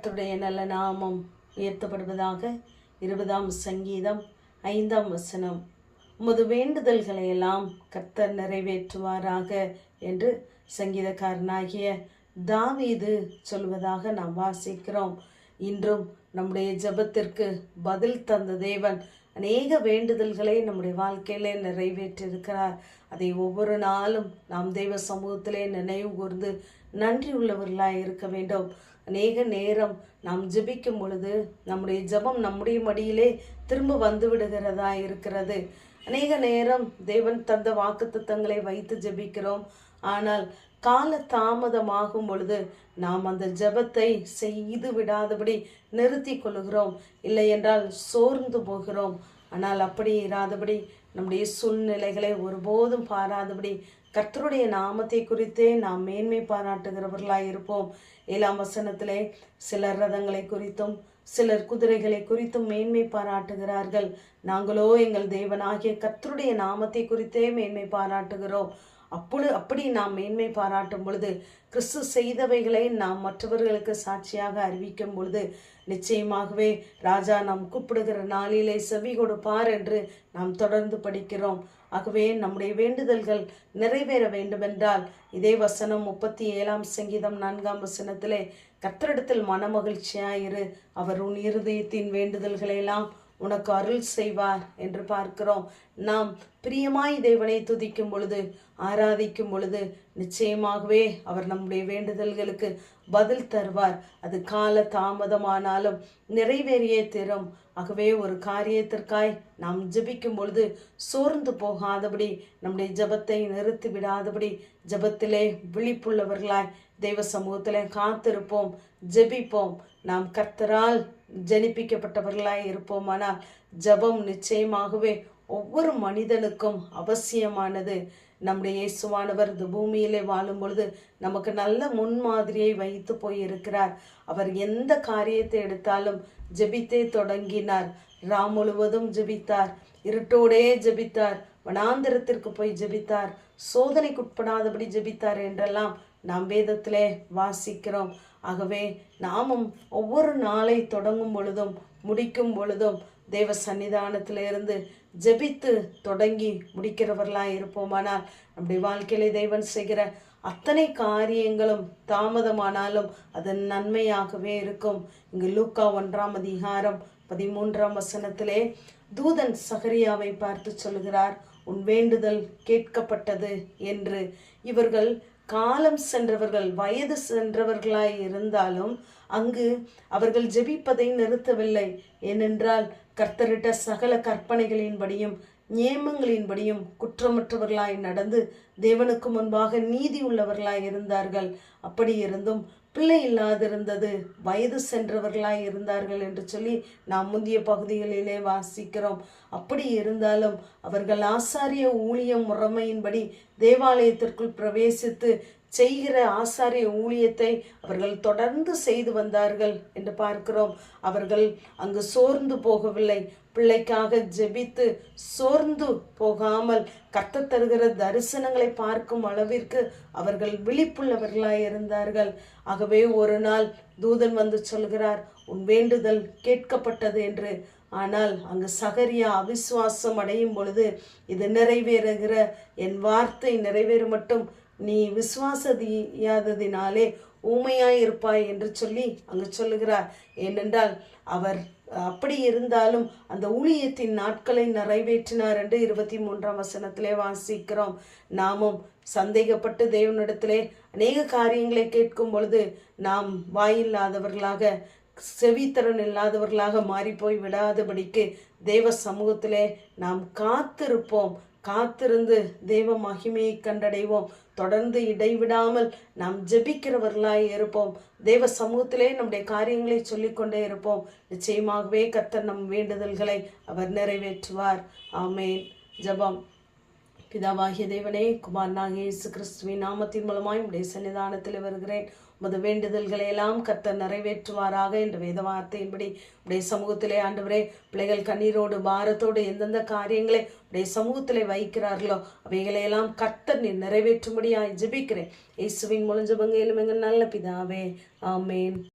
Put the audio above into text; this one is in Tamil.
கர்த்தருடைய நல்ல நாமம் உயர்த்தப்படுவதாக. 20ஆம் சங்கீதம் 5ஆம் வசனம். உமது வேண்டுதல்களை எல்லாம் கர்த்தர் நிறைவேற்றுவாராக என்று சங்கீதக்காரனாகிய தாவீது சொல்வதாக நாம் வாசிக்கிறோம். இன்றும் நம்முடைய ஜெபத்திற்கு பதில் தந்த தேவன் அநேக வேண்டுதல்களை நம்முடைய வாழ்க்கையிலே நிறைவேற்றியிருக்கிறார். அதை ஒவ்வொரு நாளும் நாம் தெய்வ சமூகத்திலே நினைவு கூர்ந்து நன்றி உள்ளவர்களாய் இருக்க வேண்டும். அநேக நேரம் நாம் ஜெபிக்கும் பொழுது நம்முடைய ஜெபம் நம்முடைய மடியிலே திரும்ப வந்து விடுகிறதா இருக்கிறது. அநேக நேரம் தேவன் தந்த வாக்குத்தத்தங்களை வைத்து ஜெபிக்கிறோம். ஆனால் கால தாமதமாகும் பொழுது நாம் அந்த ஜெபத்தை செய்து விடாதபடி நிறுத்தி கொள்கிறோம், இல்லை என்றால் சோர்ந்து போகிறோம். ஆனால் அப்படி இராதபடி நம்முடைய சூழ்நிலைகளை ஒருபோதும் பாராதபடி கர்த்தருடைய நாமத்தை குறித்தே நாம் மேன்மை பாராட்டுகிறவர்களாய் இருப்போம். 7ஆம் வசனத்திலே சிலர் ரதங்களை குறித்தும் சிலர் குதிரைகளை குறித்தும் மேன்மை பாராட்டுகிறார்கள். நாங்களோ எங்கள் தேவனாகிய கர்த்தருடைய நாமத்தை குறித்தே மேன்மை பாராட்டுகிறோம். அப்படி நாம் மேன்மை பாராட்டும் பொழுது, கிறிஸ்து செய்தவைகளை நாம் மற்றவர்களுக்கு சாட்சியாக அறிவிக்கும் பொழுது, நிச்சயமாகவே ராஜா நாம் கூப்பிடுகிற நாளிலே செவி கொடுப்பார் என்று நாம் தொடர்ந்து படிக்கிறோம். ஆகவே நம்முடைய வேண்டுதல்கள் நிறைவேற வேண்டுமென்றால் இதே வசனம் 37ஆம் சங்கீதம் 4ஆம் வசனத்திலே, கர்த்தரிடத்தில் மனமகிழ்ச்சியாயிரு, அவர் உன் இருதயத்தின் வேண்டுதல்களெல்லாம் உனக்கு அருள் செய்வார் என்று பார்க்கிறோம். நாம் பிரியமாய் தேவனை துதிக்கும் பொழுது, ஆராதிக்கும் பொழுது நிச்சயமாகவே அவர் நம்முடைய வேண்டுதல்களுக்கு பதில் தருவார். அது கால தாமதமானாலும் நிறைவேறியே தரும். ஆகவே ஒரு காரியத்திற்காய் நாம் ஜெபிக்கும் பொழுது சோர்ந்து போகாதபடி, நம்முடைய ஜெபத்தை நிறுத்தி விடாதபடி, ஜெபத்திலே விழிப்புள்ளவர்களாய் தெய்வ சமூகத்திலே காத்திருப்போம், ஜெபிப்போம். நாம் கர்த்தரால் ஜனிப்பிக்கப்பட்டவர்களாய் இருப்போமானால் ஜெபம் நிச்சயமாகவே ஒவ்வொரு மனிதனுக்கும் அவசியமானது. நம்முடைய இயேசுவானவர் இந்த பூமியிலே வாழும் பொழுது நமக்கு நல்ல முன்மாதிரியை வைத்து போயிருக்கிறார். அவர் எந்த காரியத்தை எடுத்தாலும் ஜெபித்தே தொடங்கினார். ராம் முழுவதும் ஜெபித்தார், இருட்டோடே ஜெபித்தார், வனாந்திரத்திற்கு போய் ஜெபித்தார், சோதனைக்குட்படாதபடி ஜெபித்தார் என்றெல்லாம் நாம் வேதத்திலே வாசிக்கிறோம். ஆகவே நாமும் ஒவ்வொரு நாளை தொடங்கும் பொழுதும் முடிக்கும் பொழுதும் தேவ சன்னிதானத்திலிருந்து ஜெபித்து தொடங்கி முடிக்கிறவர்களாய் இருப்போமானால் நம்முடைய வாழ்க்கையிலே தேவன் செய்கிற அத்தனை காரியங்களும் தாமதமானாலும் அது நன்மையாகவே இருக்கும். இங்கு லூக்கா 1ஆம் அதிகாரம் 13ஆம் வசனத்திலே தூதன் சகரியாவை பார்த்து சொல்கிறார், உன் வேண்டுதல் கேட்கப்பட்டது என்று. இவர்கள் காலம் சென்றவர்கள், வயது சென்றவர்களாய் இருந்தாலும் அங்கு அவர்கள் ஜெபிப்பதை நிறுத்தவில்லை. ஏனென்றால் கர்த்தரிட்ட சகல கற்பனைகளின்படியும் நியமங்களின்படியும் குற்றமற்றவர்களாய் நடந்து தேவனுக்கு முன்பாக நீதி உள்ளவர்களாய் இருந்தார்கள். அப்படி இருந்தும் பிள்ளை இல்லாதிருந்தது, வயது சென்றவர்களாய் இருந்தார்கள் என்று சொல்லி நாம் முந்தைய பகுதிகளிலே வாசிக்கிறோம். அப்படி இருந்தாலும் அவர்கள் ஆசாரிய ஊழியம் முறைமையின்படி தேவாலயத்திற்குள் பிரவேசித்து செய்கிற ஆசாரிய ஊழியத்தை அவர்கள் தொடர்ந்து செய்து வந்தார்கள் என்று பார்க்கிறோம். அவர்கள் அங்கு சோர்ந்து போகவில்லை. பிள்ளைக்காக ஜெபித்து சோர்ந்து போகாமல் கர்த்தர் தருகிற தரிசனங்களை பார்க்கும் அளவிற்கு அவர்கள் விழிப்புள்ளவர்களாய் இருந்தார்கள். ஆகவே ஒரு நாள் தூதன் வந்து சொல்கிறார், உன் வேண்டுதல் கேட்கப்பட்டது என்று. ஆனால் அங்கு சகரியா அவிசுவாசம் அடையும் பொழுது, இது நிறைவேறுகிற என் வார்த்தை நிறைவேறும் மட்டும் நீ விசுவாசதியாததினாலே ஊமையாய் இருப்பாய் என்று சொல்லி அங்கு சொல்லுகிறார். ஏனென்றால் அவர் அப்படி இருந்தாலும் அந்த ஊழியத்தின் நாட்களை நிறைவேற்றினார் என்று 23ஆம் வசனத்திலே வாசிக்கிறோம். நாமும் சந்தேகப்பட்டு தேவனிடத்திலே அநேக காரியங்களை கேட்கும் பொழுது நாம் வாயில்லாதவர்களாக, செவித்திறன் இல்லாதவர்களாக மாறிப்போய் விடாதபடிக்கு தேவ சமூகத்திலே நாம் காத்திருப்போம். காத்திருந்து தேவ மகிமையை கண்டடைவோம். தொடர்ந்து இடைவிடாமல் நாம் ஜெபிக்கிறவர்களாய் இருப்போம். தேவ சமூகத்திலே நம்முடைய காரியங்களை சொல்லிக்கொண்டே இருப்போம். நிச்சயமாகவே கர்த்தர் நம் வேண்டுதல்களை அவர் நிறைவேற்றுவார். ஆமேன். ஜெபம். பிதாவாகிய தேவனே, குமாரனாகிய இயேசு கிறிஸ்துவின் நாமத்தின் மூலமாய் உடைய சன்னிதானத்தில் வருகிறேன். உமது வேண்டுதல்களை எல்லாம் கர்த்தர் நிறைவேற்றுவாராக என்ற வேத வார்த்தையின்படி உடைய சமூகத்திலே ஆண்டவரே, பிள்ளைகள் கண்ணீரோடு பாரத்தோடு எந்தெந்த காரியங்களை உடைய சமூகத்திலே வைக்கிறார்களோ அவைகளையெல்லாம் கர்த்தர் நீர் நிறைவேற்றும்படியாய் ஜெபிக்கிறேன். இயேசுவின் மூலம் ஜெபங்க எங்கள் நல்ல பிதாவே. ஆமேன்.